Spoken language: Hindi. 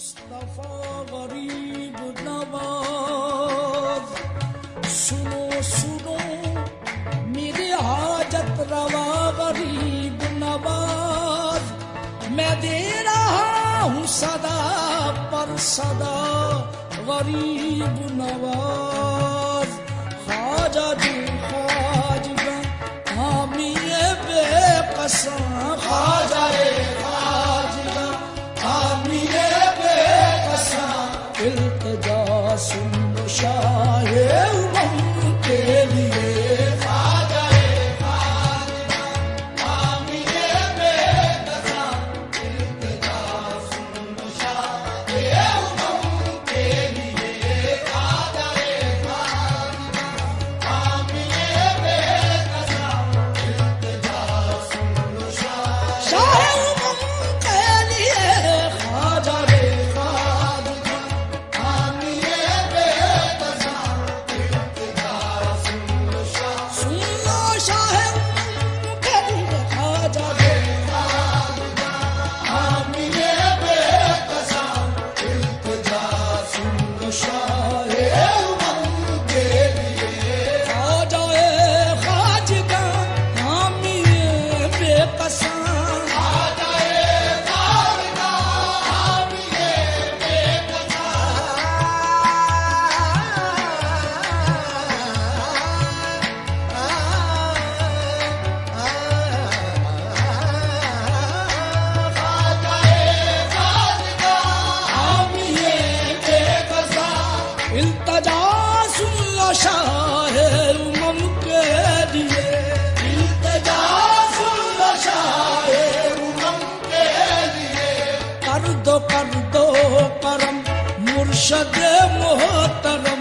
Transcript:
मुस्तफा गरीब नवाज, सुनो सुनो मेरे हाजत रवा गरीब नवाज, मैं दे रहा हूँ सदा पर सदा गरीब नवाज। ख्वाजा जो ख्वाजा हामी बेकसा, ख्वाजा ख्वाजा हामी बेकसा, इल्तिजा सुन शाहे उमम के लिए। ख्वाजा ख्वाजा हामी बेकसा, इल्तिजा सुन शाहे उमम के लिए। ख्वाजा ख्वाजा हामी बेकसा, इल्तिजा सुन शाहे उमम के लिए। ख्वाजा ख्वाजा हामी बेकसा, इल्तिजा सुन शाहे उमम के लिए। ख्वाजा ख्वाजा हामी बेकसा, इल्तिजा सुन शाहे उमम के लिए। ख्वाजा ख्वाजा हामी बेकसा, ख्वाजा ख्वाजा हामी बेकसा। इल्तिजा सुन शाहे उमम के लिए। इल्तिजा सुन शाहे उमम के लिए। कर दो करम मुर्शद मोहतरम,